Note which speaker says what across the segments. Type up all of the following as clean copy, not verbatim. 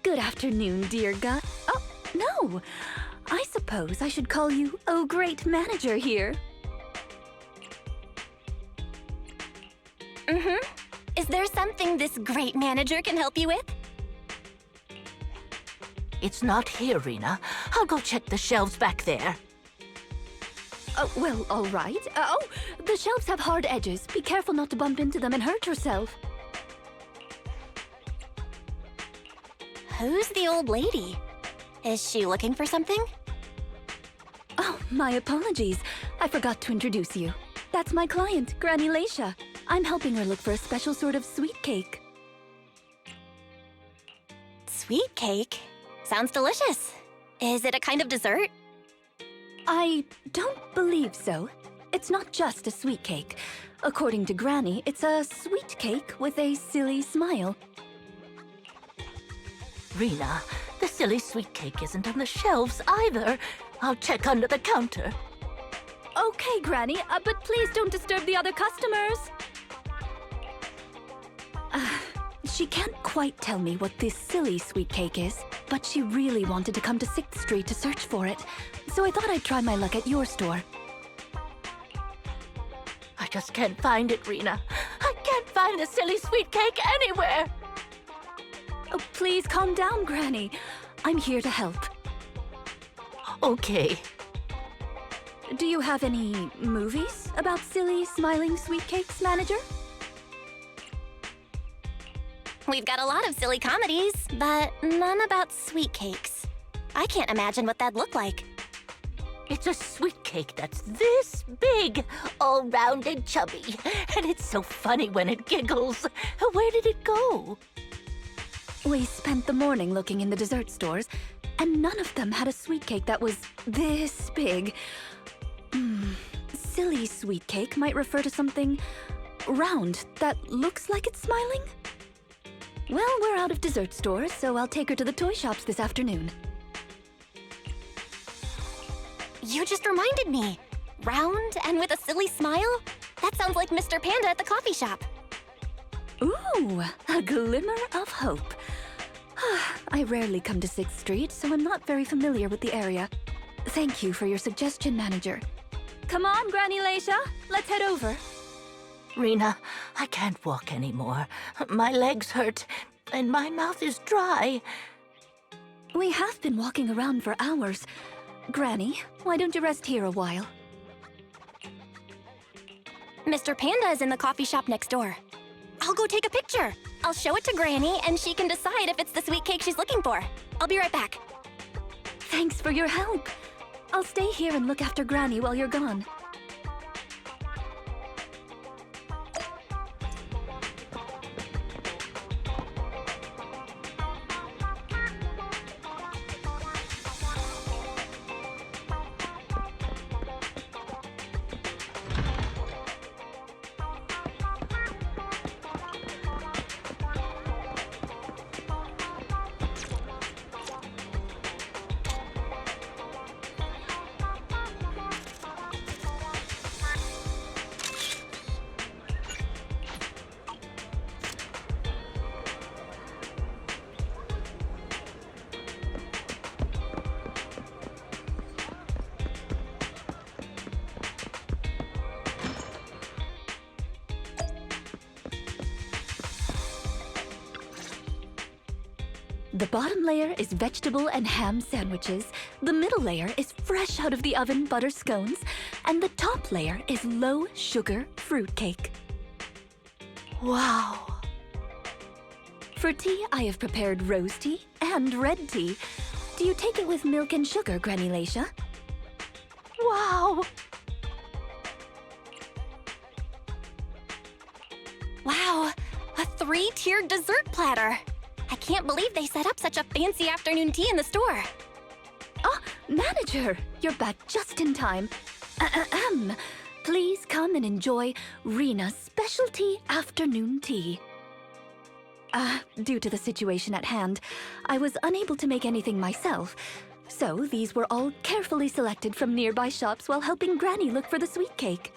Speaker 1: Good afternoon, dear guy. Oh, no. I suppose I should call you, oh, great manager here.
Speaker 2: Is there something this great manager can help you with?
Speaker 3: It's not here, Rena. I'll go check the shelves back there.
Speaker 1: Oh, well, all right. Oh, the shelves have hard edges. Be careful not to bump into them and hurt yourself.
Speaker 2: Who's the old lady? Is she looking for something?
Speaker 1: Oh, my apologies. I forgot to introduce you. That's my client, Granny Leisha. I'm helping her look for a special sort of sweet cake.
Speaker 2: Sweet cake? Sounds delicious. Is it a kind of dessert?
Speaker 1: I don't believe so. It's not just a sweet cake. According to Granny, it's a sweet cake with a silly smile.
Speaker 3: Rena, the silly sweet cake isn't on the shelves either. I'll check under the counter.
Speaker 1: Okay, Granny, but please don't disturb the other customers. She can't quite tell me what this silly sweet cake is, but she really wanted to come to 6th Street to search for it, so I thought I'd try my luck at your store.
Speaker 3: I just can't find it, Rena. I can't find the silly sweet cake anywhere.
Speaker 1: Oh, please calm down, Granny. I'm here to help.
Speaker 3: Okay.
Speaker 1: Do you have any movies about silly, smiling sweet cakes, manager?
Speaker 2: We've got a lot of silly comedies, but none about sweet cakes. I can't imagine what that'd look like.
Speaker 3: It's a sweet cake that's this big, all round and chubby. And it's so funny when it giggles. Where did it go?
Speaker 1: We spent the morning looking in the dessert stores, and none of them had a sweet cake that was this big. Silly sweet cake might refer to something round that looks like it's smiling? Well, we're out of dessert stores, so I'll take her to the toy shops this afternoon.
Speaker 2: You just reminded me. Round and with a silly smile? That sounds like Mr. Panda at the coffee shop.
Speaker 1: Ooh, a glimmer of hope. I rarely come to 6th Street, so I'm not very familiar with the area. Thank you for your suggestion, manager. Come on, Granny Leisha, let's head over.
Speaker 3: Rena, I can't walk anymore. My legs hurt, and my mouth is dry.
Speaker 1: We have been walking around for hours. Granny, why don't you rest here a while?
Speaker 2: Mr. Panda is in the coffee shop next door. I'll go take a picture. I'll show it to Granny, and she can decide if it's the sweet cake she's looking for. I'll be right back.
Speaker 1: Thanks for your help. I'll stay here and look after Granny while you're gone. The bottom layer is vegetable and ham sandwiches, the middle layer is fresh out of the oven butter scones, and the top layer is low-sugar fruitcake.
Speaker 3: Wow.
Speaker 1: For tea, I have prepared rose tea and red tea. Do you take it with milk and sugar, Granny Leisha?
Speaker 3: Wow.
Speaker 2: Wow, a 3-tiered dessert platter. I can't believe they set up such a fancy afternoon tea in the store.
Speaker 1: Ah, manager, you're back just in time. Please come and enjoy Rena's specialty afternoon tea. Due to the situation at hand, I was unable to make anything myself, so these were all carefully selected from nearby shops while helping Granny look for the sweet cake.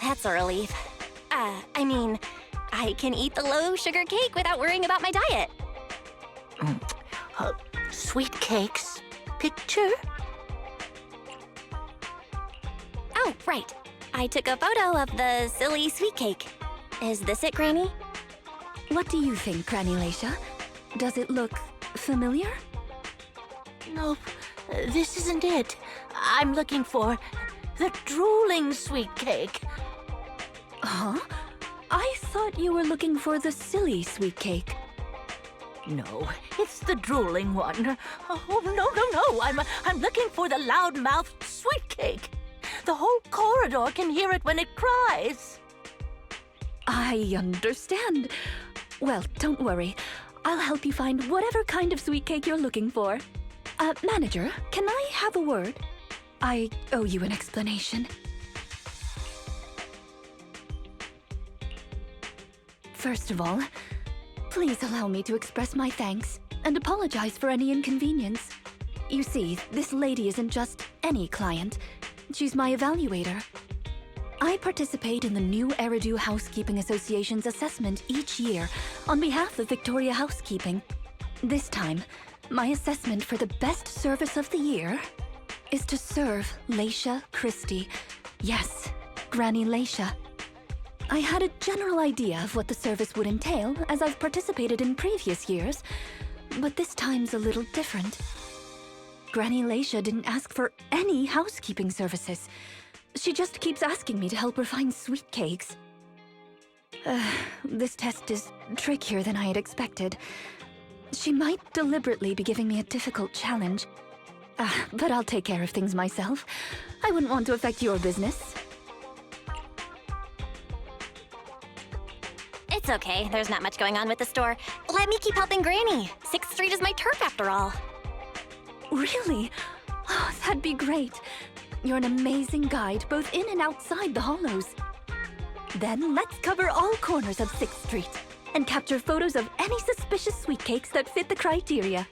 Speaker 2: That's a relief. I can eat the low-sugar cake without worrying about my diet.
Speaker 3: Sweet cakes. Picture?
Speaker 2: Oh, right. I took a photo of the silly sweet cake. Is this it, Granny?
Speaker 1: What do you think, Granny Lacia? Does it look familiar?
Speaker 3: Nope, this isn't it. I'm looking for the drooling sweet cake.
Speaker 1: Huh? I thought you were looking for the silly sweet cake.
Speaker 3: No, it's the drooling one. Oh, no. I'm looking for the loud-mouthed sweet cake. The whole corridor can hear it when it cries.
Speaker 1: I understand. Well, don't worry. I'll help you find whatever kind of sweet cake you're looking for. Manager, can I have a word? I owe you an explanation. First of all, please allow me to express my thanks and apologize for any inconvenience. You see, this lady isn't just any client. She's my evaluator. I participate in the new Eridu Housekeeping Association's assessment each year on behalf of Victoria Housekeeping. This time, my assessment for the best service of the year is to serve Lacia Christie. Yes, Granny Lacia. I had a general idea of what the service would entail as I've participated in previous years, but this time's a little different. Granny Lacia didn't ask for any housekeeping services. She just keeps asking me to help her find sweet cakes. This test is trickier than I had expected. She might deliberately be giving me a difficult challenge. But I'll take care of things myself. I wouldn't want to affect your business.
Speaker 2: It's okay. There's not much going on with the store. Let me keep helping Granny. 6th Street is my turf after all.
Speaker 1: Really? Oh, that'd be great. You're an amazing guide, both in and outside the hollows. Then let's cover all corners of 6th Street and capture photos of any suspicious sweet cakes that fit the criteria.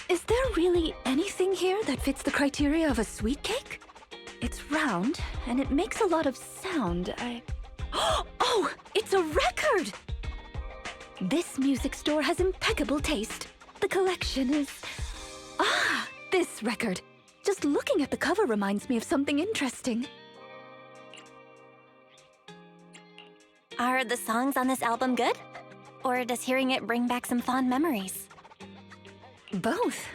Speaker 1: Is there really anything here that fits the criteria of a sweet cake? It's round, and it makes a lot of sound. Oh, it's a record! This music store has impeccable taste. The collection is... Ah, this record. Just looking at the cover reminds me of something interesting.
Speaker 2: Are the songs on this album good? Or does hearing it bring back some fond memories?
Speaker 1: Both.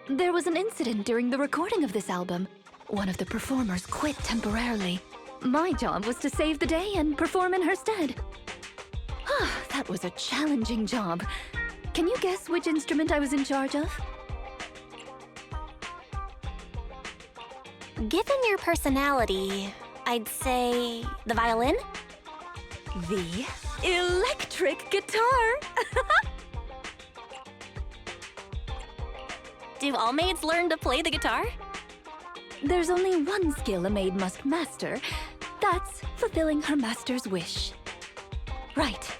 Speaker 1: There was an incident during the recording of this album. One of the performers quit temporarily. My job was to save the day and perform in her stead. That was a challenging job. Can you guess which instrument I was in charge of?
Speaker 2: Given your personality, I'd say the violin?
Speaker 1: The electric guitar!
Speaker 2: Do all maids learn to play the guitar?
Speaker 1: There's only one skill a maid must master. That's fulfilling her master's wish. Right.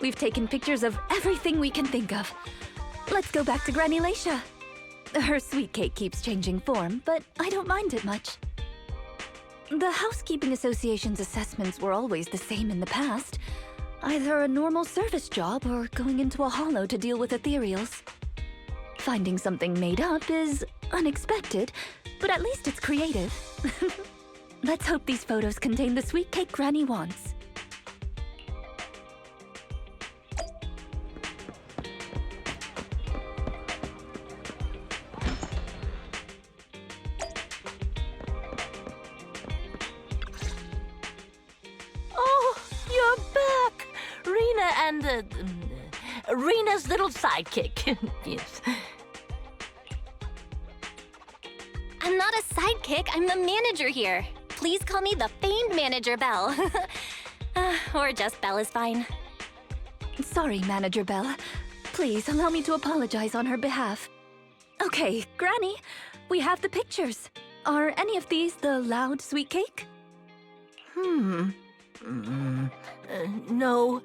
Speaker 1: We've taken pictures of everything we can think of. Let's go back to Granny Leisha. Her sweet cake keeps changing form, but I don't mind it much. The Housekeeping Association's assessments were always the same in the past. Either a normal service job or going into a hollow to deal with ethereals. Finding something made up is unexpected, but at least it's creative. Let's hope these photos contain the sweet cake Granny wants.
Speaker 3: Oh, you're back! Rena and, Rena's little sidekick. Yes.
Speaker 2: I'm not a sidekick, I'm the manager here. Please call me the famed manager, Belle. Or just Belle is fine.
Speaker 1: Sorry, Manager Belle. Please allow me to apologize on her behalf. Okay, Granny, we have the pictures. Are any of these the loud sweet cake?
Speaker 3: No,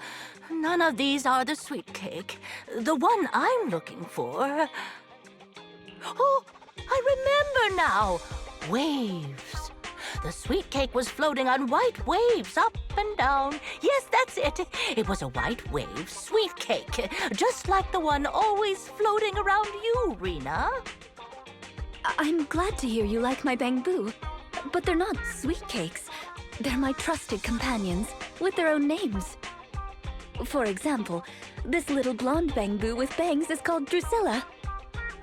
Speaker 3: none of these are the sweet cake. The one I'm looking for... Oh, I remember now! Waves. The sweet cake was floating on white waves up and down. Yes, that's it. It was a white wave sweet cake, just like the one always floating around you, Rena.
Speaker 1: I'm glad to hear you like my bamboo, but they're not sweet cakes. They're my trusted companions, with their own names. For example, this little blonde bamboo with bangs is called Drusilla.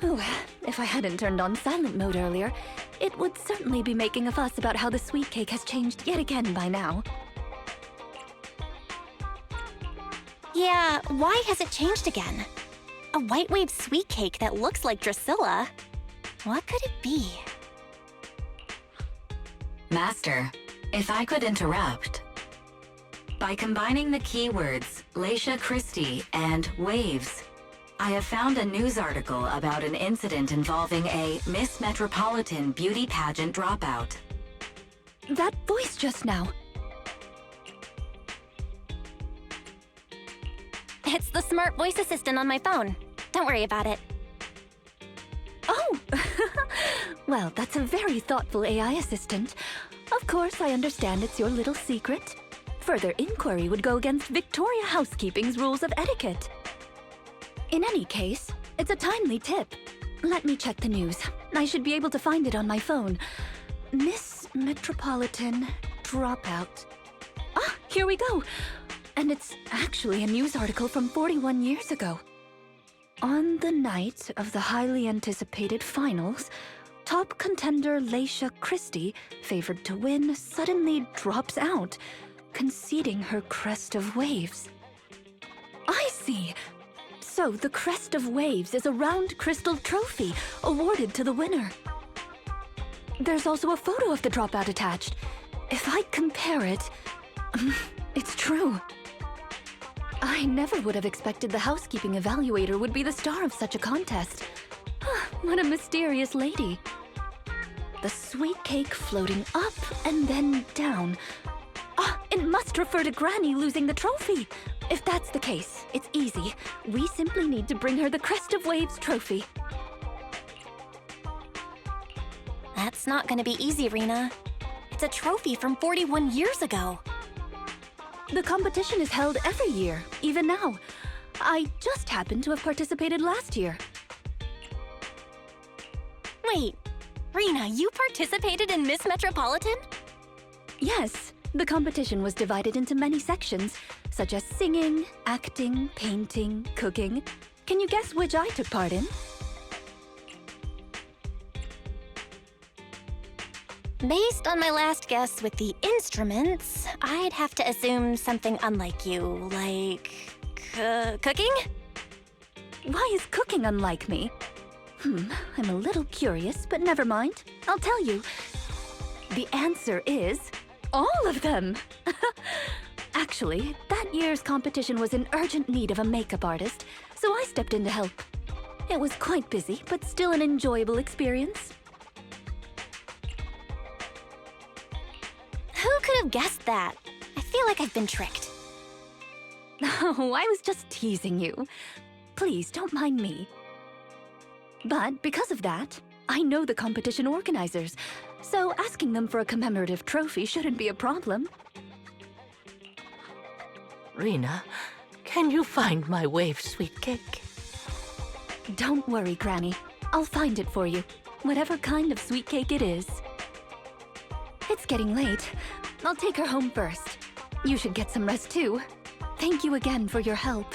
Speaker 1: Ooh, if I hadn't turned on silent mode earlier, it would certainly be making a fuss about how the sweet cake has changed yet again by now.
Speaker 2: Yeah, why has it changed again? A white wave sweet cake that looks like Drusilla? What could it be?
Speaker 4: Master, if I could interrupt. By combining the keywords Leisha Christie and waves, I have found a news article about an incident involving a Miss Metropolitan beauty pageant dropout.
Speaker 1: That voice just now.
Speaker 2: It's the smart voice assistant on my phone. Don't worry about it.
Speaker 1: Oh! Well, that's a very thoughtful AI assistant. Of course, I understand it's your little secret. Further inquiry would go against Victoria Housekeeping's rules of etiquette. In any case, it's a timely tip. Let me check the news. I should be able to find it on my phone. Miss Metropolitan dropout. Ah, here we go. And it's actually a news article from 41 years ago. On the night of the highly anticipated finals, top contender Leisha Christie, favored to win, suddenly drops out, conceding her crest of waves. I see. So the crest of waves is a round crystal trophy awarded to the winner. There's also a photo of the dropout attached. If I compare it, it's true. I never would have expected the housekeeping evaluator would be the star of such a contest. What a mysterious lady. The sweet cake floating up and then down. It must refer to Granny losing the trophy. If that's the case, it's easy. We simply need to bring her the Crest of Waves trophy.
Speaker 2: That's not gonna be easy, Rena. It's a trophy from 41 years ago.
Speaker 1: The competition is held every year, even now. I just happened to have participated last year.
Speaker 2: Wait, Rena, you participated in Miss Metropolitan?
Speaker 1: Yes, the competition was divided into many sections, such as singing, acting, painting, cooking. Can you guess which I took part in?
Speaker 2: Based on my last guess with the instruments, I'd have to assume something unlike you, like... cooking?
Speaker 1: Why is cooking unlike me? I'm a little curious, but never mind. I'll tell you. The answer is all of them. Actually, that year's competition was in urgent need of a makeup artist, so I stepped in to help. It was quite busy, but still an enjoyable experience.
Speaker 2: Who could have guessed that? I feel like I've been tricked.
Speaker 1: Oh, I was just teasing you. Please, don't mind me. But because of that, I know the competition organizers, so asking them for a commemorative trophy shouldn't be a problem.
Speaker 3: Rena, can you find my wave sweet cake?
Speaker 1: Don't worry, Granny. I'll find it for you, whatever kind of sweet cake it is. It's getting late. I'll take her home first. You should get some rest too. Thank you again for your help.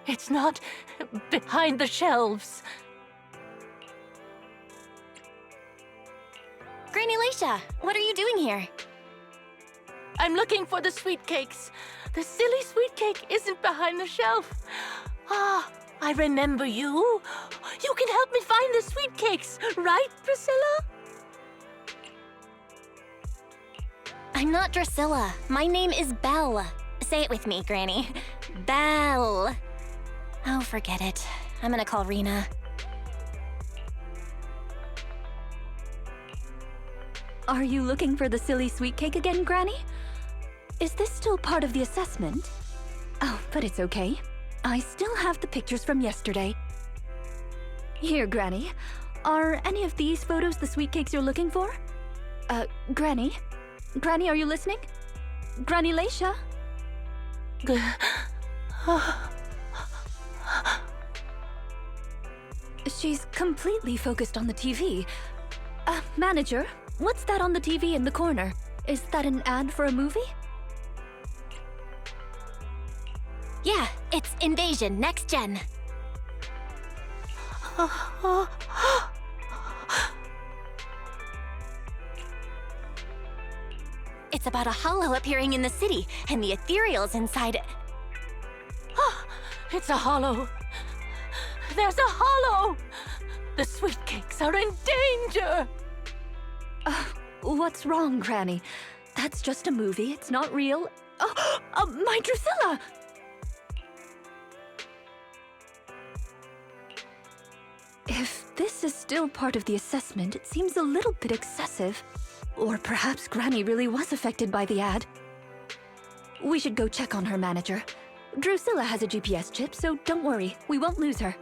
Speaker 3: It's not behind the shelves.
Speaker 2: Granny Laisha, what are you doing here?
Speaker 3: I'm looking for the sweet cakes. The silly sweet cake isn't behind the shelf. Ah, I remember you. You can help me find the sweet cakes, right, Priscilla?
Speaker 2: I'm not Drusilla. My name is Belle. Say it with me, Granny. Belle. Oh, forget it. I'm gonna call Rena.
Speaker 1: Are you looking for the silly sweet cake again, Granny? Is this still part of the assessment? Oh, but it's okay. I still have the pictures from yesterday. Here, Granny. Are any of these photos the sweet cakes you're looking for? Granny? Granny, are you listening? Granny Laisha? She's completely focused on the TV. Manager, what's that on the TV in the corner? Is that an ad for a movie?
Speaker 2: Yeah, it's Invasion Next Gen. It's about a hollow appearing in the city, and the ethereals inside it.
Speaker 3: It's a hollow. There's a hollow! The sweet cakes are in danger!
Speaker 1: What's wrong, Granny? That's just a movie, it's not real. My Drusilla! If this is still part of the assessment, it seems a little bit excessive. Or perhaps Granny really was affected by the ad. We should go check on her manager. Drusilla has a GPS chip, so don't worry, we won't lose her.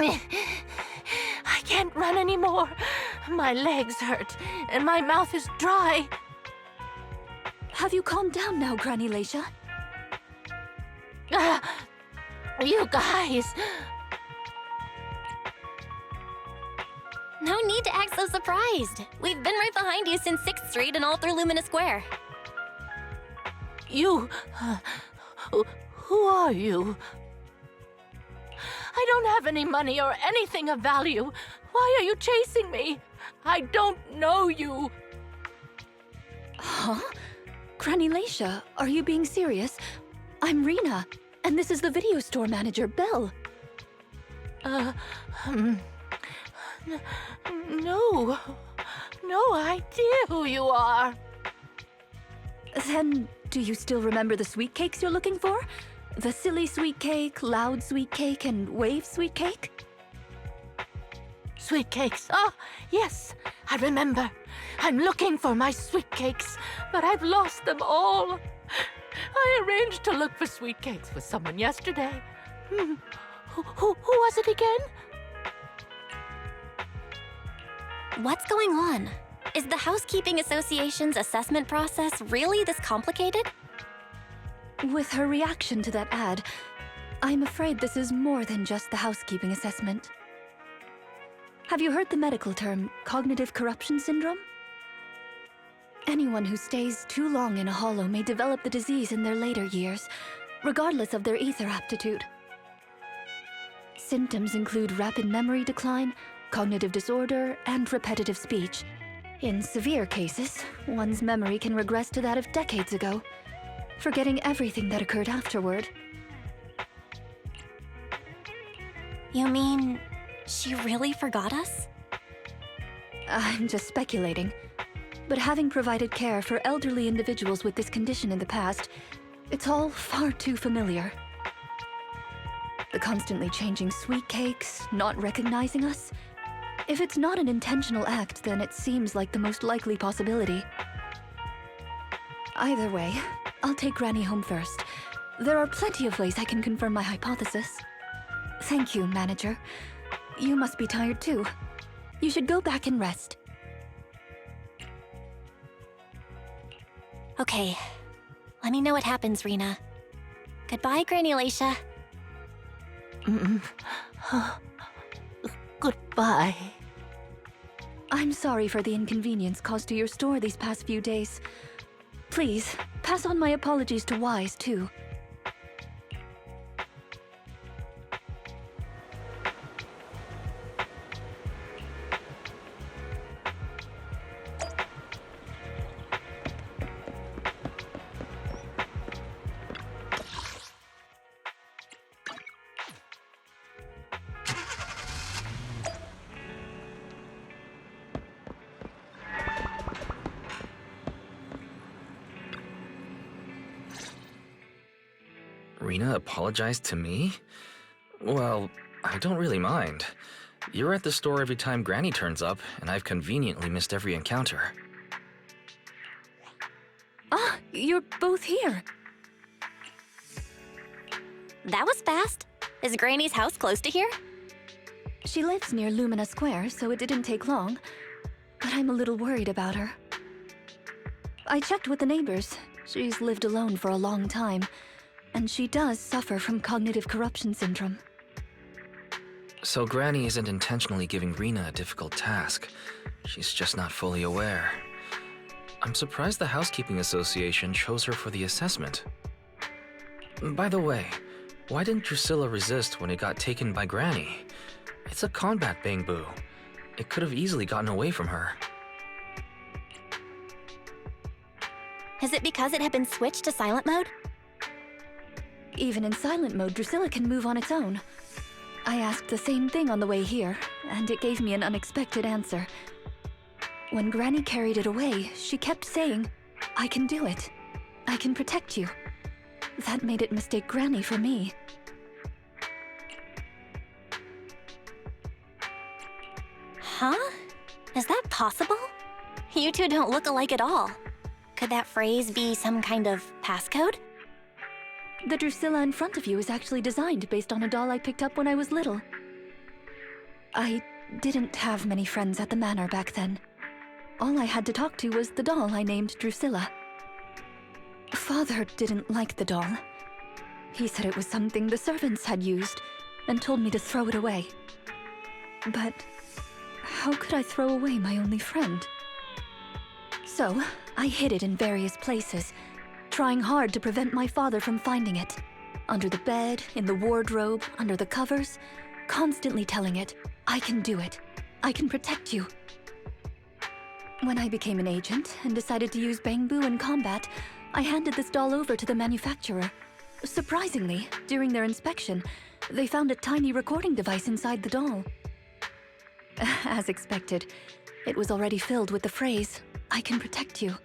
Speaker 3: I can't run anymore. My legs hurt, and my mouth is dry.
Speaker 1: Have you calmed down now, Granny Leisha?
Speaker 3: You guys!
Speaker 2: No need to act so surprised. We've been right behind you since 6th Street and all through Lumina Square.
Speaker 3: You... who are you? I don't have any money or anything of value. Why are you chasing me? I don't know you.
Speaker 1: Huh? Granny Leisha, are you being serious? I'm Rena, and this is the video store manager, Belle.
Speaker 3: No idea who you are.
Speaker 1: Then, do you still remember the sweet cakes you're looking for? The silly sweet cake, loud sweet cake, and wave sweet cake?
Speaker 3: Sweet cakes. Ah, yes, I remember. I'm looking for my sweet cakes, but I've lost them all. I arranged to look for sweet cakes with someone yesterday. Who was it again?
Speaker 2: What's going on? Is the Housekeeping Association's assessment process really this complicated?
Speaker 1: With her reaction to that ad, I'm afraid this is more than just the housekeeping assessment. Have you heard the medical term, cognitive corruption syndrome? Anyone who stays too long in a hollow may develop the disease in their later years, regardless of their ether aptitude. Symptoms include rapid memory decline, cognitive disorder, and repetitive speech. In severe cases, one's memory can regress to that of decades ago, forgetting everything that occurred afterward.
Speaker 2: You mean she really forgot us?
Speaker 1: I'm just speculating. But having provided care for elderly individuals with this condition in the past, it's all far too familiar. The constantly changing sweet cakes, not recognizing us. If it's not an intentional act, then it seems like the most likely possibility. Either way, I'll take Granny home first. There are plenty of ways I can confirm my hypothesis. Thank you, Manager. You must be tired too. You should go back and rest.
Speaker 2: Okay. Let me know what happens, Rena. Goodbye, Granny Laisha.
Speaker 3: Goodbye.
Speaker 1: I'm sorry for the inconvenience caused to your store these past few days. Please, pass on my apologies to Wise, too.
Speaker 5: Rena apologized to me? Well, I don't really mind. You're at the store every time Granny turns up, and I've conveniently missed every encounter.
Speaker 1: Ah, you're both here.
Speaker 2: That was fast. Is Granny's house close to here?
Speaker 1: She lives near Lumina Square, so it didn't take long. But I'm a little worried about her. I checked with the neighbors. She's lived alone for a long time, and she does suffer from cognitive corruption syndrome.
Speaker 5: So Granny isn't intentionally giving Rena a difficult task. She's just not fully aware. I'm surprised the Housekeeping Association chose her for the assessment. By the way, why didn't Drusilla resist when it got taken by Granny? It's a combat bangbu. It could have easily gotten away from her.
Speaker 2: Is it because it had been switched to silent mode?
Speaker 1: Even in silent mode, Drusilla can move on its own. I asked the same thing on the way here, and it gave me an unexpected answer. When Granny carried it away, she kept saying, "I can do it. I can protect you." That made it mistake Granny for me.
Speaker 2: Huh? Is that possible? You two don't look alike at all. Could that phrase be some kind of passcode?
Speaker 1: The Drusilla in front of you is actually designed based on a doll I picked up when I was little. I didn't have many friends at the manor back then. All I had to talk to was the doll I named Drusilla. Father didn't like the doll. He said it was something the servants had used and told me to throw it away. But how could I throw away my only friend? So I hid it in various places, trying hard to prevent my father from finding it. Under the bed, in the wardrobe, under the covers, constantly telling it, "I can do it. I can protect you." When I became an agent and decided to use bangbu in combat, I handed this doll over to the manufacturer. Surprisingly, during their inspection, they found a tiny recording device inside the doll. As expected, it was already filled with the phrase, "I can protect you."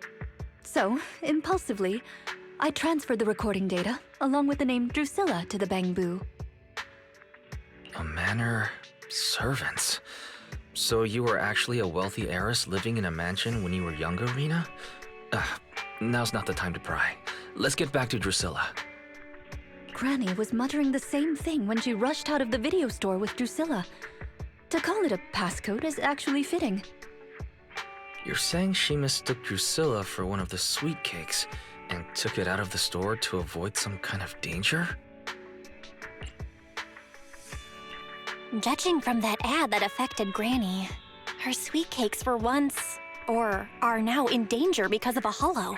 Speaker 1: So, impulsively, I transferred the recording data, along with the name Drusilla, to the Bangbu.
Speaker 5: A manor, servants. So you were actually a wealthy heiress living in a mansion when you were younger, Rena? Now's not the time to pry. Let's get back to Drusilla.
Speaker 1: Granny was muttering the same thing when she rushed out of the video store with Drusilla. To call it a passcode is actually fitting.
Speaker 5: You're saying she mistook Drusilla for one of the sweet cakes and took it out of the store to avoid some kind of danger?
Speaker 2: Judging from that ad that affected Granny, her sweet cakes were once, or are now, in danger because of a hollow.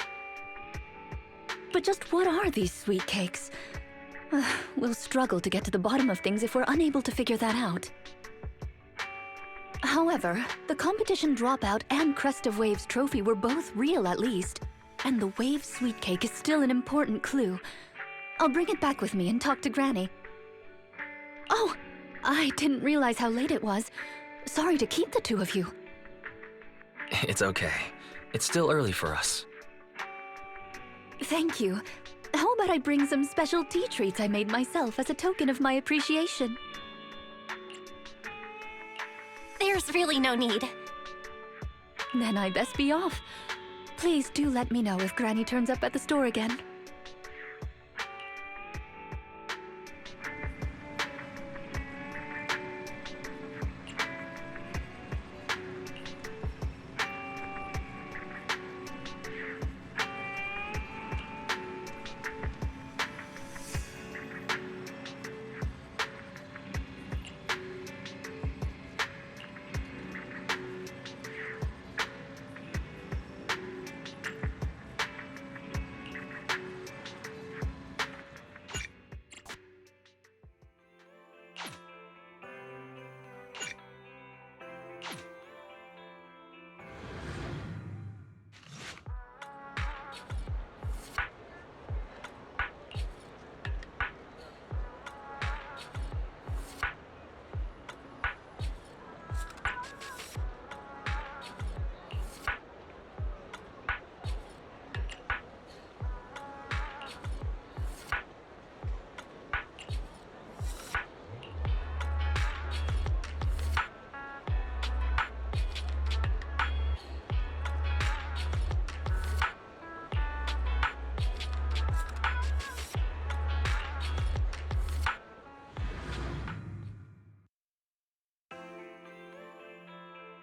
Speaker 1: But just what are these sweet cakes? We'll struggle to get to the bottom of things if we're unable to figure that out. However, the competition dropout and Crest of Waves trophy were both real at least, and the Wave sweet cake is still an important clue. I'll bring it back with me and talk to Granny. Oh, I didn't realize how late it was. Sorry to keep the two of you.
Speaker 5: It's okay. It's still early for us.
Speaker 1: Thank you. How about I bring some special tea treats I made myself as a token of my appreciation?
Speaker 2: There's really no need.
Speaker 1: Then I best be off. Please do let me know if Granny turns up at the store again.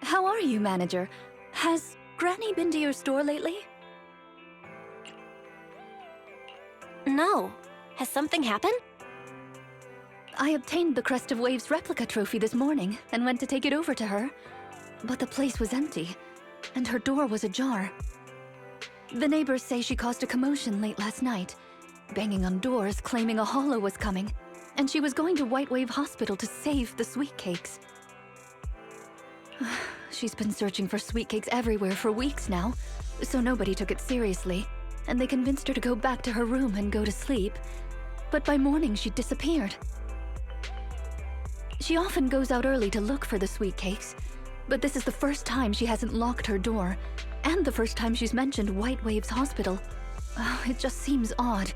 Speaker 1: How are you, manager? Has Granny been to your store lately?
Speaker 2: No. Has something happened?
Speaker 1: I obtained the Crest of Waves replica trophy this morning and went to take it over to her. But the place was empty, and her door was ajar. The neighbors say she caused a commotion late last night, banging on doors claiming a hollow was coming, and she was going to White Wave Hospital to save the sweet cakes. She's been searching for sweet cakes everywhere for weeks now, so nobody took it seriously, and they convinced her to go back to her room and go to sleep. But by morning, she'd disappeared. She often goes out early to look for the sweet cakes, but this is the first time she hasn't locked her door, and the first time she's mentioned White Waves Hospital. It just seems odd.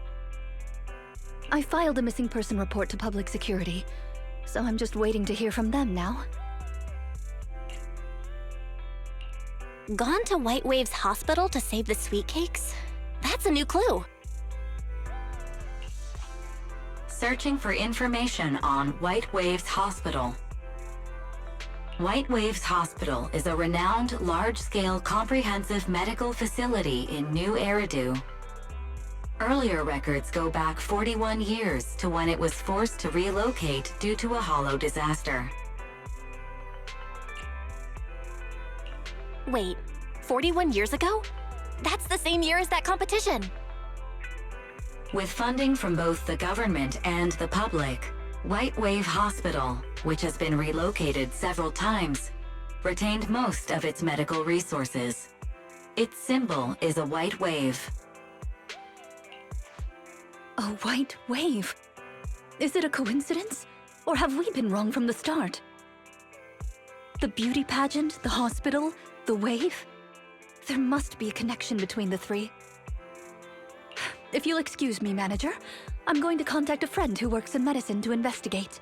Speaker 1: I filed a missing person report to public security, so I'm just waiting to hear from them now.
Speaker 2: Gone to White Waves Hospital to save the sweet cakes? That's a new clue.
Speaker 4: Searching for information on White Waves Hospital. White Waves Hospital is a renowned large-scale comprehensive medical facility in New Eridu. Earlier records go back 41 years to when it was forced to relocate due to a hollow disaster.
Speaker 2: Wait, 41 years ago? That's the same year as that competition.
Speaker 4: With funding from both the government and the public, White Wave Hospital, which has been relocated several times, retained most of its medical resources. Its symbol is a white wave.
Speaker 1: A white wave. Is it a coincidence? Or have we been wrong from the start? The beauty pageant, the hospital, the wave? There must be a connection between the three. If you'll excuse me, manager, I'm going to contact a friend who works in medicine to investigate.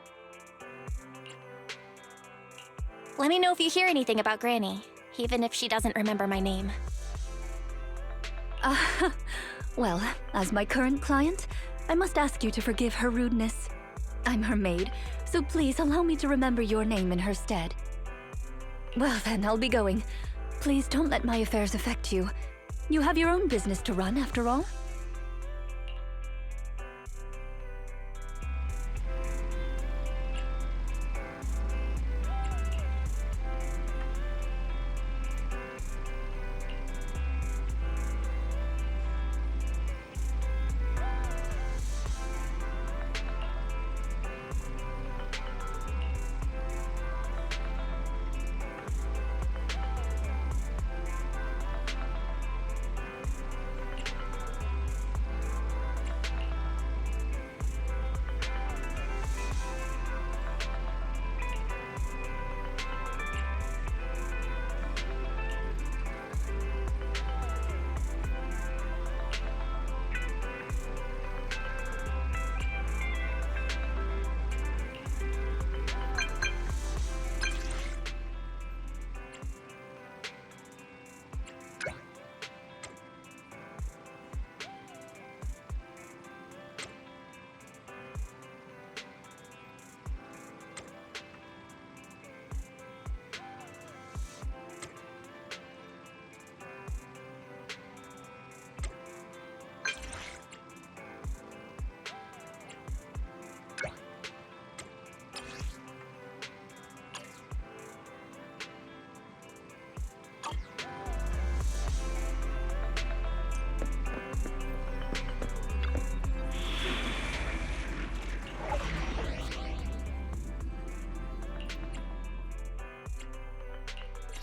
Speaker 2: Let me know if you hear anything about Granny, even if she doesn't remember my name.
Speaker 1: Well, as my current client, I must ask you to forgive her rudeness. I'm her maid, so please allow me to remember your name in her stead. Well then, I'll be going. Please don't let my affairs affect you. You have your own business to run, after all.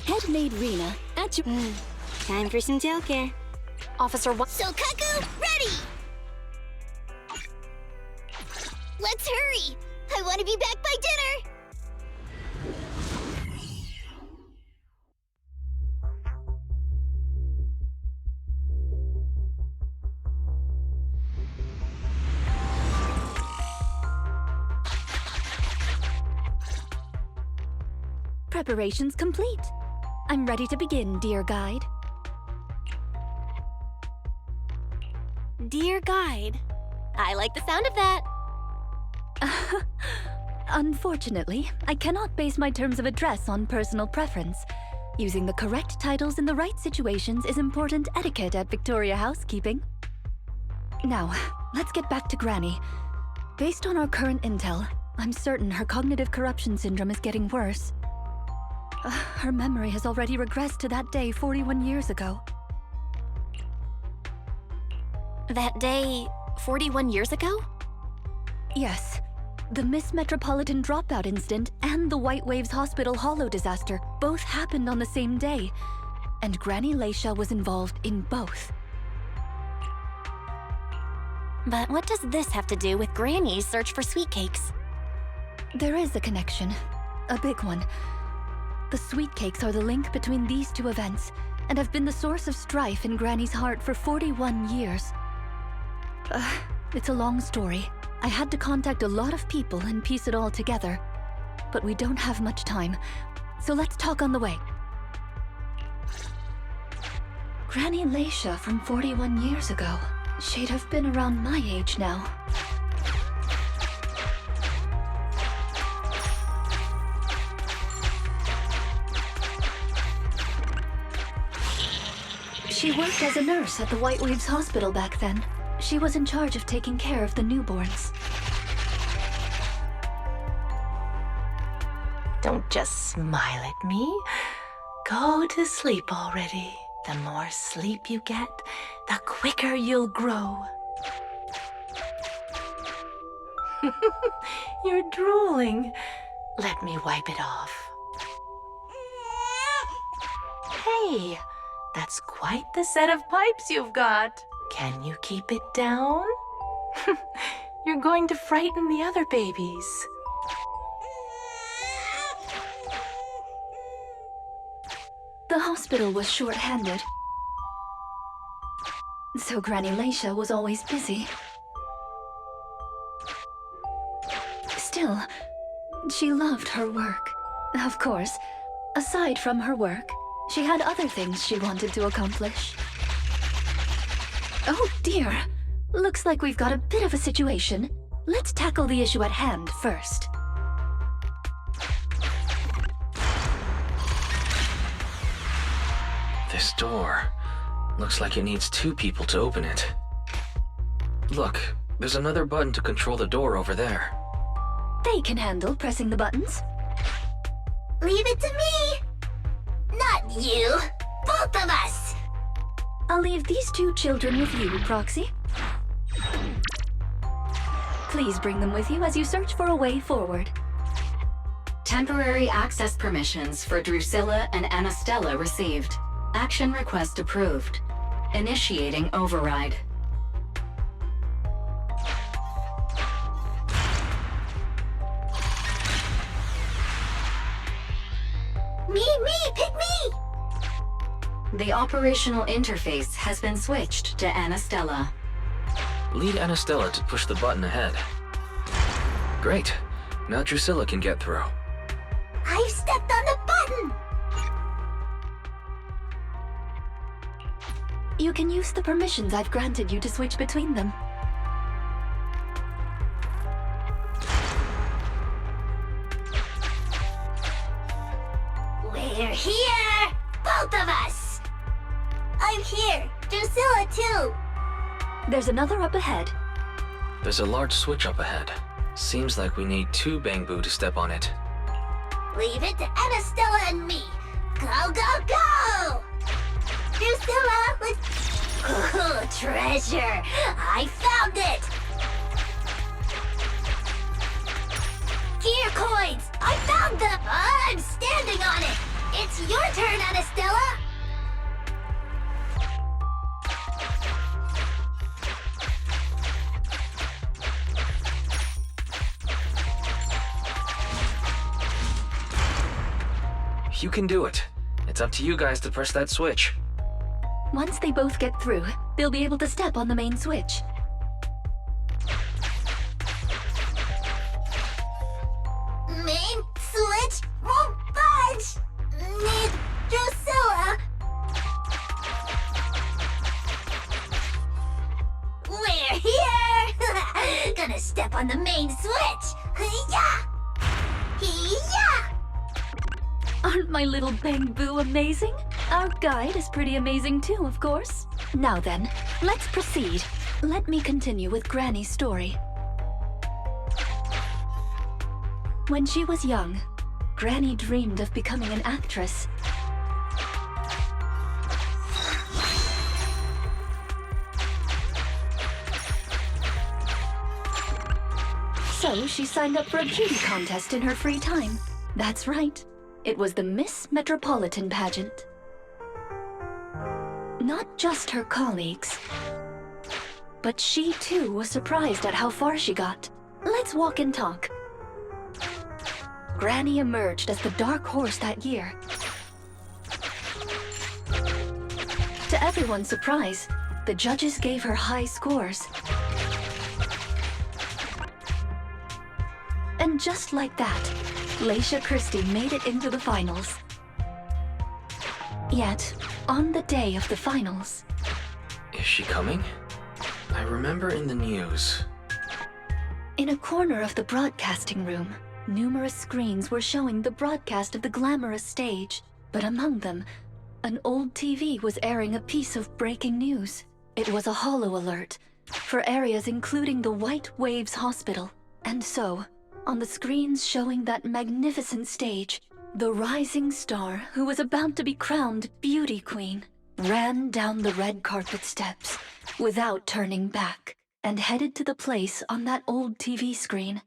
Speaker 1: Head maid Rena, at your...
Speaker 6: Time for some tail care.
Speaker 2: Officer Wa-
Speaker 7: Sokaku, ready! Let's hurry! I want to be back by dinner!
Speaker 1: Preparations complete. I'm ready to begin, dear guide.
Speaker 2: Dear Guide. I like the sound of that.
Speaker 1: Unfortunately, I cannot base my terms of address on personal preference. Using the correct titles in the right situations is important etiquette at Victoria Housekeeping. Now, let's get back to Granny. Based on our current intel, I'm certain her cognitive corruption syndrome is getting worse. Her memory has already regressed to that day 41 years ago.
Speaker 2: That day, 41 years ago?
Speaker 1: Yes. The Miss Metropolitan dropout incident and the White Waves Hospital Hollow disaster both happened on the same day, and Granny Leisha was involved in both.
Speaker 2: But what does this have to do with Granny's search for sweet cakes?
Speaker 1: There is a connection. A big one. The sweet cakes are the link between these two events, and have been the source of strife in Granny's heart for 41 years. It's a long story. I had to contact a lot of people and piece it all together. But we don't have much time, so let's talk on the way. Granny Leisha from 41 years ago. She'd have been around my age now. She worked as a nurse at the White Waves Hospital back then. She was in charge of taking care of the newborns.
Speaker 3: Don't just smile at me. Go to sleep already. The more sleep you get, the quicker you'll grow. You're drooling. Let me wipe it off. Hey, that's quite the set of pipes you've got. Can you keep it down? You're going to frighten the other babies.
Speaker 1: The hospital was short-handed, so Granny Leisha was always busy. Still, she loved her work. Of course, aside from her work, she had other things she wanted to accomplish. Oh dear, looks like we've got a bit of a situation. Let's tackle the issue at hand first.
Speaker 5: This door looks like it needs 2 people to open it. Look, there's another button to control the door over there.
Speaker 1: They can handle pressing the buttons.
Speaker 7: Leave it to me! Not you! Both of us!
Speaker 1: I'll leave these 2 children with you, Proxy. Please bring them with you as you search for a way forward.
Speaker 4: Temporary access permissions for Drusilla and Anastella received. Action request approved. Initiating override.
Speaker 7: Me, pick me!
Speaker 4: The operational interface has been switched to Anastella.
Speaker 5: Lead Anastella to push the button ahead. Great. Now Drusilla can get through.
Speaker 7: I've stepped on the button!
Speaker 1: You can use the permissions I've granted you to switch between them.
Speaker 7: We're here! Both of us! I'm here! Drusilla too!
Speaker 1: There's another up ahead.
Speaker 5: There's a large switch up ahead. Seems like we need 2 Bangbu to step on it.
Speaker 7: Leave it to Anastella and me! Go, go, go! Drusilla, let's... Ooh, treasure! I found it! Gear coins! I found them! I'm standing on it! It's your turn, Anastella!
Speaker 5: You can do it. It's up to you guys to press that switch.
Speaker 1: Once they both get through, they'll be able to step on the main switch.
Speaker 7: Main switch won't budge! Need Drusilla! We're here! Gonna step on the main switch! Hiya! Hiya!
Speaker 1: Aren't my little Bangbu amazing? Our guide is pretty amazing too, of course. Now then, let's proceed. Let me continue with Granny's story. When she was young, Granny dreamed of becoming an actress. So she signed up for a beauty contest in her free time. That's right. It was the Miss Metropolitan pageant. Not just her colleagues, but she too was surprised at how far she got. Let's walk and talk. Granny emerged as the dark horse that year. To everyone's surprise, the judges gave her high scores. And just like that, Leisha Christie made it into the finals. Yet, on the day of the finals...
Speaker 5: Is she coming? I remember in the news.
Speaker 1: In a corner of the broadcasting room, numerous screens were showing the broadcast of the glamorous stage. But among them, an old TV was airing a piece of breaking news. It was a holo alert for areas including the White Waves Hospital. And so, on the screens showing that magnificent stage, the rising star who was about to be crowned beauty queen ran down the red carpet steps without turning back and headed to the place on that old TV screen.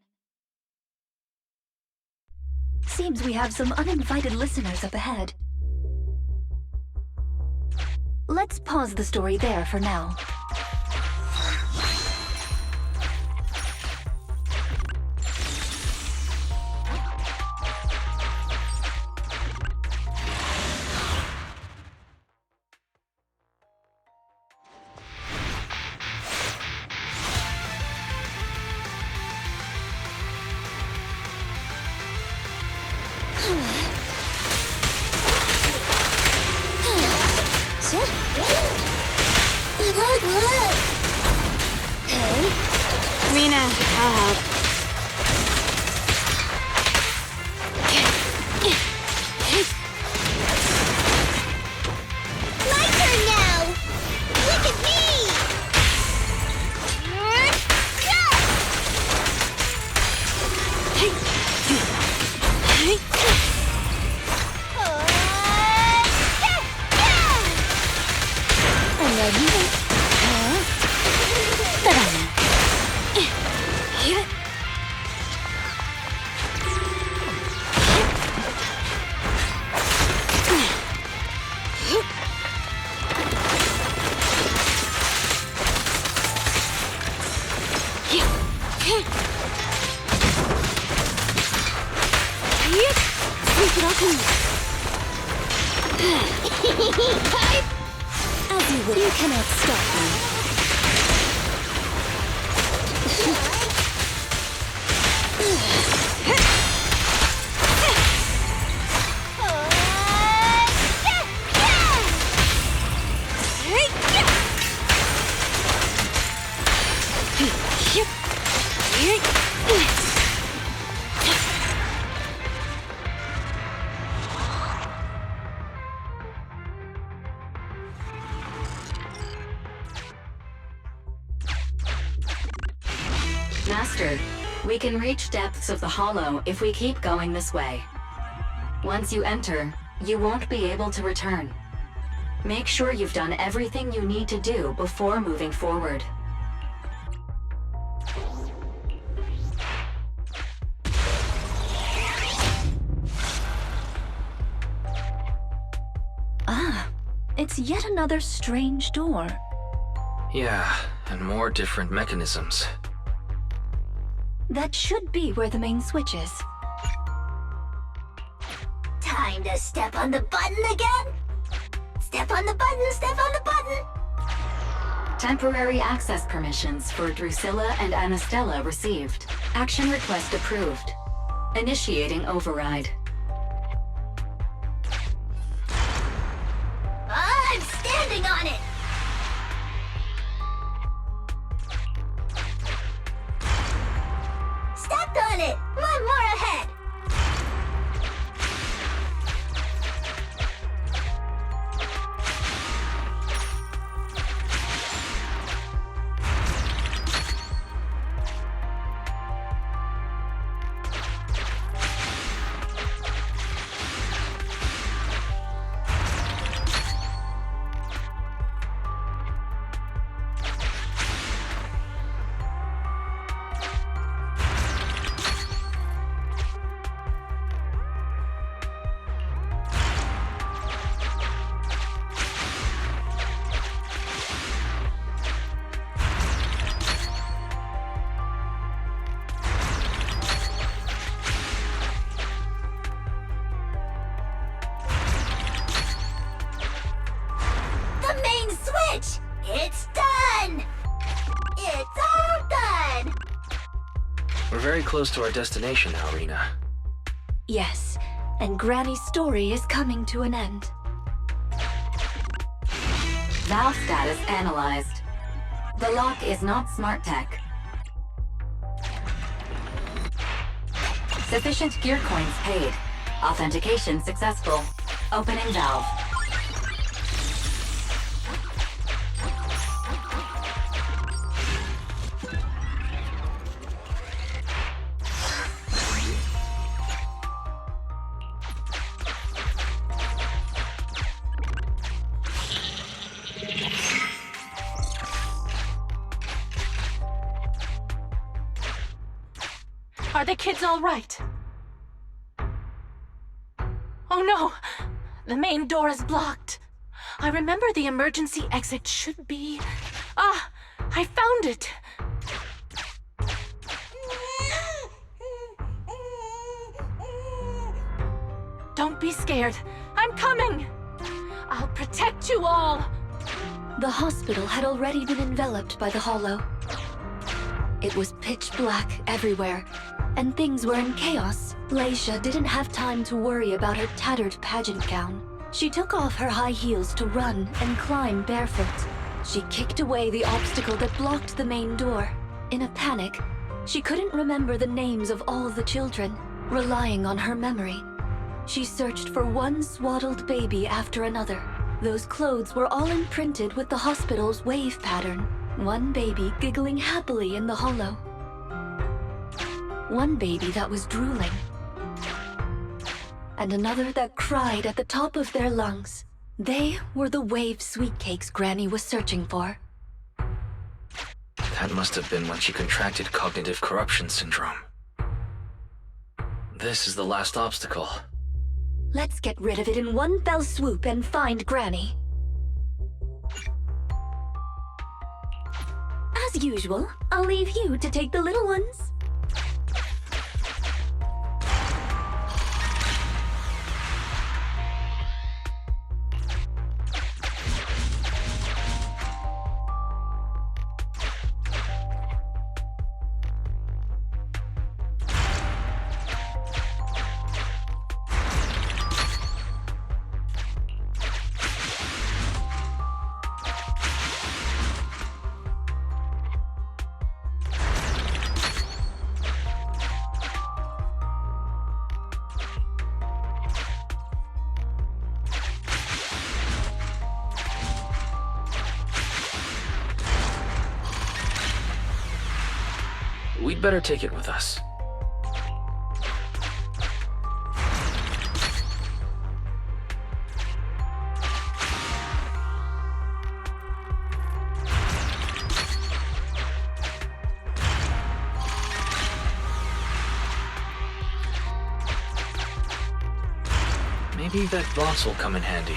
Speaker 1: Seems we have some uninvited listeners up ahead. Let's pause the story there for now.
Speaker 6: Rena, I'll help.
Speaker 7: My turn now! Look at me!
Speaker 1: I'm ready. As you would. You cannot stop me.
Speaker 4: Master, we can reach depths of the hollow if we keep going this way. Once you enter, you won't be able to return. Make sure you've done everything you need to do before moving forward.
Speaker 1: Ah, it's yet another strange door.
Speaker 5: Yeah, and more different mechanisms.
Speaker 1: That should be where the main switch is.
Speaker 7: Time to step on the button again? Step on the button, step on the button!
Speaker 4: Temporary access permissions for Drusilla and Anastella received. Action request approved. Initiating override.
Speaker 7: I'm standing on it! Stepped on it! One more ahead! It's done! It's all done!
Speaker 5: We're very close to our destination now, Rena.
Speaker 1: Yes, and Granny's story is coming to an end.
Speaker 4: Valve status analyzed. The lock is not smart tech. Sufficient gear coins paid. Authentication successful. Opening valve.
Speaker 3: Are the kids all right? Oh no! The main door is blocked. I remember the emergency exit should be... Ah! I found it! Don't be scared. I'm coming! I'll protect you all!
Speaker 1: The hospital had already been enveloped by the hollow. It was pitch black everywhere, and things were in chaos. Leisha didn't have time to worry about her tattered pageant gown. She took off her high heels to run and climb barefoot. She kicked away the obstacle that blocked the main door. In a panic, she couldn't remember the names of all the children, relying on her memory. She searched for one swaddled baby after another. Those clothes were all imprinted with the hospital's wave pattern. One baby giggling happily in the hollow. One baby that was drooling. And another that cried at the top of their lungs. They were the wave sweet cakes Granny was searching for.
Speaker 5: That must have been when she contracted cognitive corruption syndrome. This is the last obstacle.
Speaker 1: Let's get rid of it in one fell swoop and find Granny. As usual, I'll leave you to take the little ones.
Speaker 5: We'd better take it with us. Maybe that box will come in handy.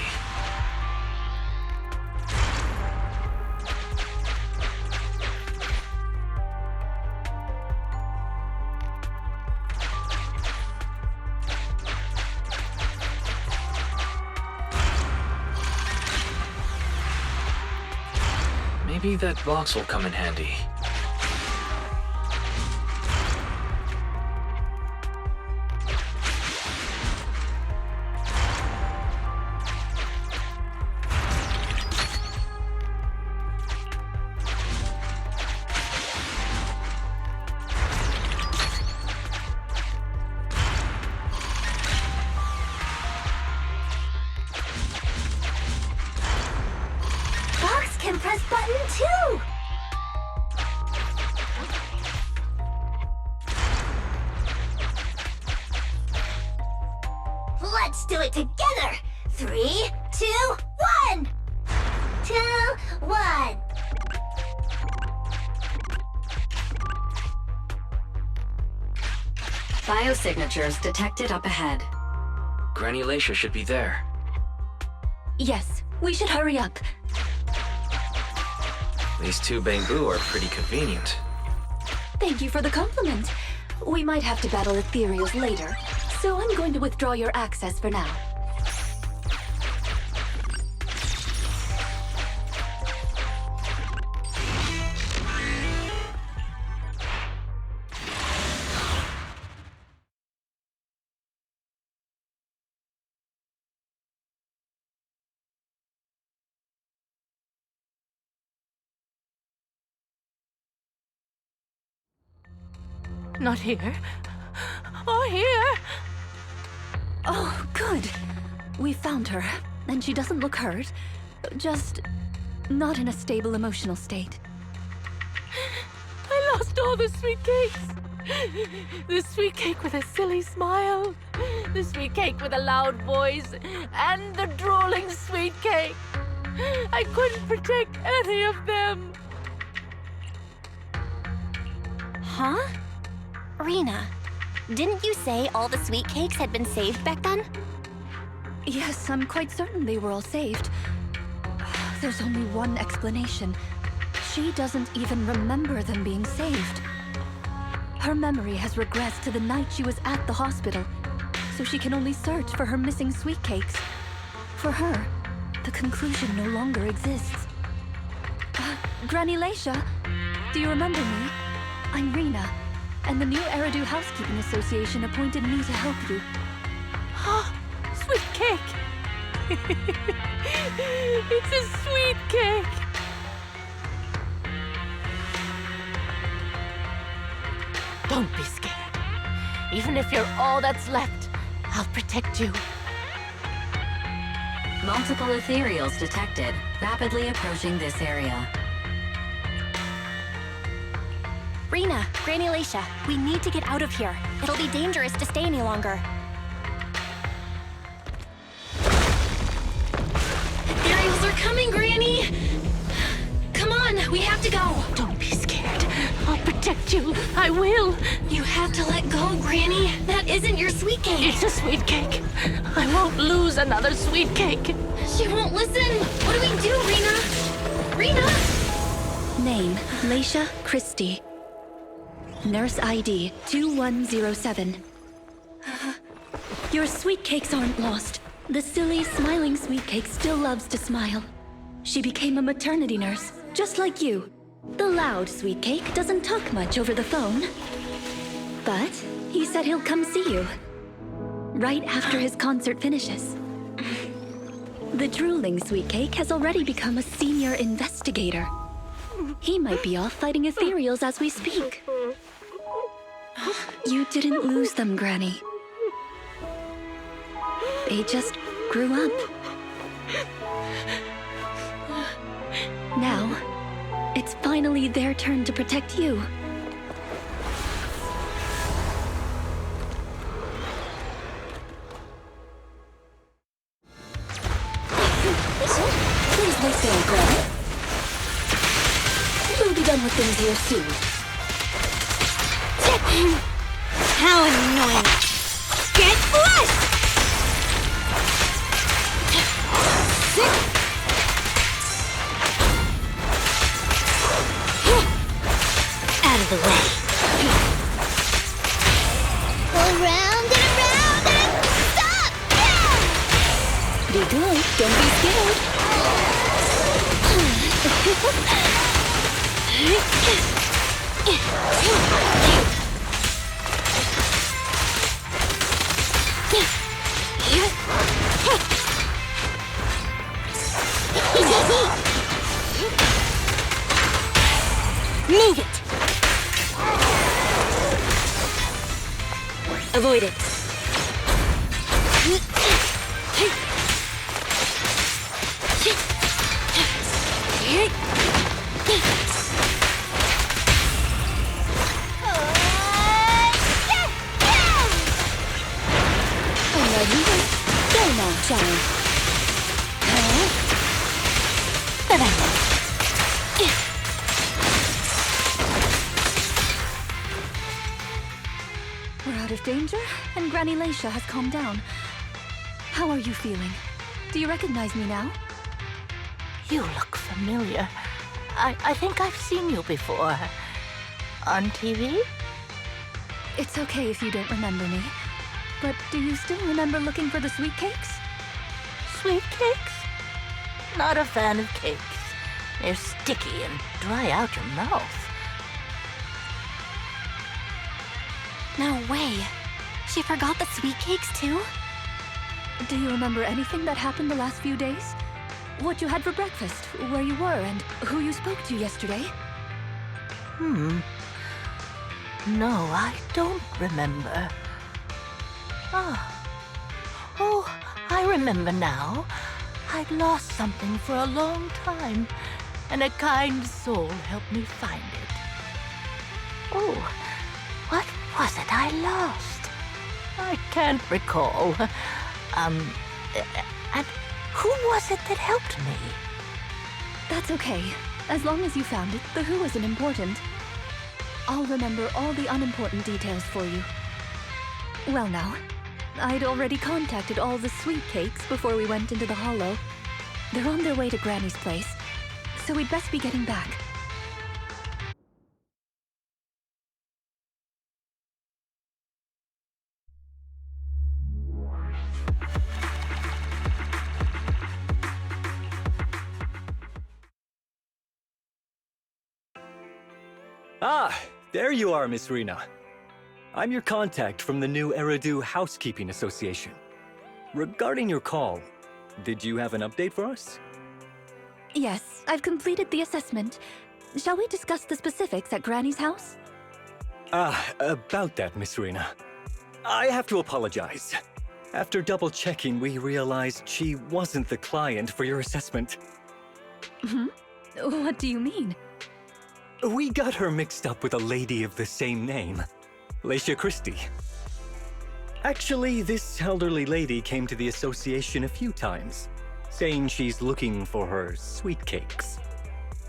Speaker 5: Maybe that box will come in handy.
Speaker 7: Box can press button too! Let's do it together! 3, 2, 1! 2, 1!
Speaker 4: Biosignatures detected up ahead.
Speaker 5: Granny Lacia should be there.
Speaker 1: Yes, we should hurry up.
Speaker 5: These two bamboo are pretty convenient.
Speaker 1: Thank you for the compliment. We might have to battle ethereals later, so I'm going to withdraw your access for now.
Speaker 3: Not here. Or here.
Speaker 1: Oh, good. We found her, and she doesn't look hurt. Just not in a stable emotional state.
Speaker 3: I lost all the sweet cakes. The sweet cake with a silly smile. The sweet cake with a loud voice. And the drooling sweet cake. I couldn't protect any of them.
Speaker 2: Huh? Rena, didn't you say all the sweet cakes had been saved back then?
Speaker 1: Yes, I'm quite certain they were all saved. There's only one explanation. She doesn't even remember them being saved. Her memory has regressed to the night she was at the hospital, so she can only search for her missing sweet cakes. For her, the conclusion no longer exists. Granny Lacia, do you remember me? I'm Rena, and the new Eridu Housekeeping Association appointed me to help you.
Speaker 3: Sweet cake. It's a sweet cake. Don't be scared. Even if you're all that's left, I'll protect you.
Speaker 4: Multiple ethereals detected, rapidly approaching this area.
Speaker 2: Rena, Granny Laisha, we need to get out of here. It'll be dangerous to stay any longer.
Speaker 1: Ethereals are coming, Granny! Come on, we have to go!
Speaker 3: Don't be scared. I'll protect you. I will.
Speaker 1: You have to let go, Granny. That isn't your sweet cake.
Speaker 3: It's a sweet cake. I won't lose another sweet cake.
Speaker 1: She won't listen. What do we do, Rena? Rena? Name, Laisha Christie. Nurse ID 2107. Your sweet cakes aren't lost. The silly, smiling sweet cake still loves to smile. She became a maternity nurse, just like you. The loud sweet cake doesn't talk much over the phone. But he said he'll come see you. Right after his concert finishes. The drooling sweet cake has already become a senior investigator. He might be off fighting ethereals as we speak. You didn't lose them, Granny. They just grew up. Now, it's finally their turn to protect you. Please lay still, Granny. We'll be done with things here soon.
Speaker 6: How annoying. Get flushed! Out of the way.
Speaker 7: Around and stop!
Speaker 1: Be good, don't be scared.
Speaker 6: Move it! Avoid it.
Speaker 1: Go now, child. We're out of danger, and Granny Laisha has calmed down. How are you feeling? Do you recognize me now?
Speaker 3: You look familiar. I think I've seen you before. On TV?
Speaker 1: It's okay if you don't remember me. But do you still remember looking for the sweet cakes?
Speaker 3: Sweet cakes? Not a fan of cakes. They're sticky and dry out your mouth.
Speaker 2: No way. She forgot the sweet cakes too?
Speaker 1: Do you remember anything that happened the last few days? What you had for breakfast, where you were, and who you spoke to yesterday?
Speaker 3: No, I don't remember. Oh, I remember now. I'd lost something for a long time, and a kind soul helped me find it. Oh, what was it I lost? I can't recall. And who was it that helped me?
Speaker 1: That's okay. As long as you found it, the who isn't important. I'll remember all the unimportant details for you. Well now, I'd already contacted all the sweet cakes before we went into the hollow. They're on their way to Granny's place, so we'd best be getting back.
Speaker 8: Ah, there you are, Miss Rena. I'm your contact from the new Eridu Housekeeping Association. Regarding your call, did you have an update for us?
Speaker 1: Yes, I've completed the assessment. Shall we discuss the specifics at Granny's house?
Speaker 8: About that, Miss Rena. I have to apologize. After double-checking, we realized she wasn't the client for your assessment.
Speaker 1: What do you mean?
Speaker 8: We got her mixed up with a lady of the same name, Leisha Christie. Actually, this elderly lady came to the association a few times, saying she's looking for her sweet cakes.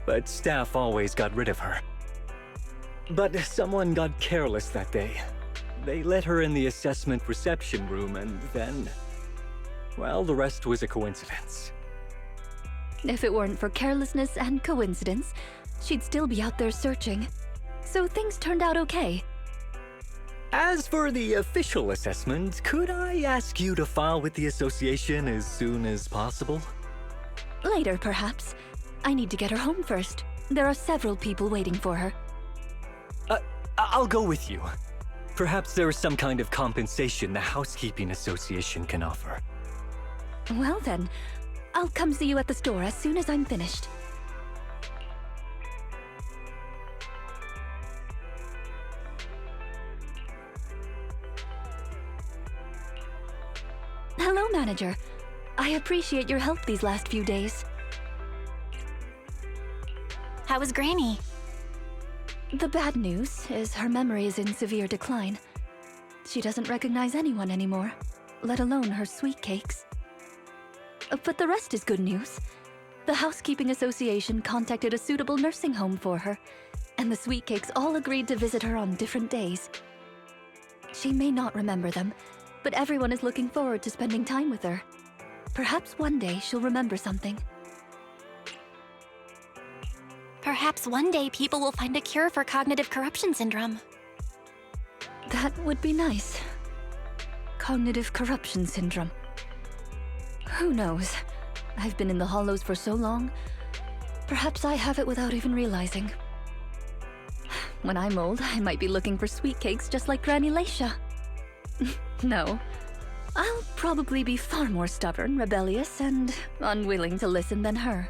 Speaker 8: But staff always got rid of her. But someone got careless that day. They let her in the assessment reception room and then... well, the rest was a coincidence.
Speaker 1: If it weren't for carelessness and coincidence, she'd still be out there searching. So things turned out okay.
Speaker 8: As for the official assessment, could I ask you to file with the association as soon as possible?
Speaker 1: Later, perhaps. I need to get her home first. There are several people waiting for her.
Speaker 8: I'll go with you. Perhaps there is some kind of compensation the Housekeeping Association can offer.
Speaker 1: Well then, I'll come see you at the store as soon as I'm finished. Hello, Manager. I appreciate your help these last few days.
Speaker 2: How was Granny?
Speaker 1: The bad news is her memory is in severe decline. She doesn't recognize anyone anymore, let alone her sweet cakes. But the rest is good news. The Housekeeping Association contacted a suitable nursing home for her, and the sweet cakes all agreed to visit her on different days. She may not remember them, but everyone is looking forward to spending time with her. Perhaps one day she'll remember something.
Speaker 2: Perhaps one day people will find a cure for cognitive corruption syndrome.
Speaker 1: That would be nice. Cognitive corruption syndrome. Who knows? I've been in the Hollows for so long. Perhaps I have it without even realizing. When I'm old, I might be looking for sweet cakes just like Granny Leisha. No. I'll probably be far more stubborn, rebellious, and unwilling to listen than her.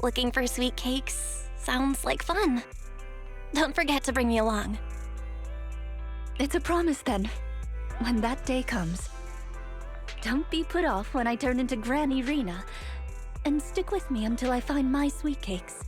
Speaker 2: Looking for sweet cakes sounds like fun. Don't forget to bring me along.
Speaker 1: It's a promise then, when that day comes. Don't be put off when I turn into Granny Rena, and stick with me until I find my sweet cakes.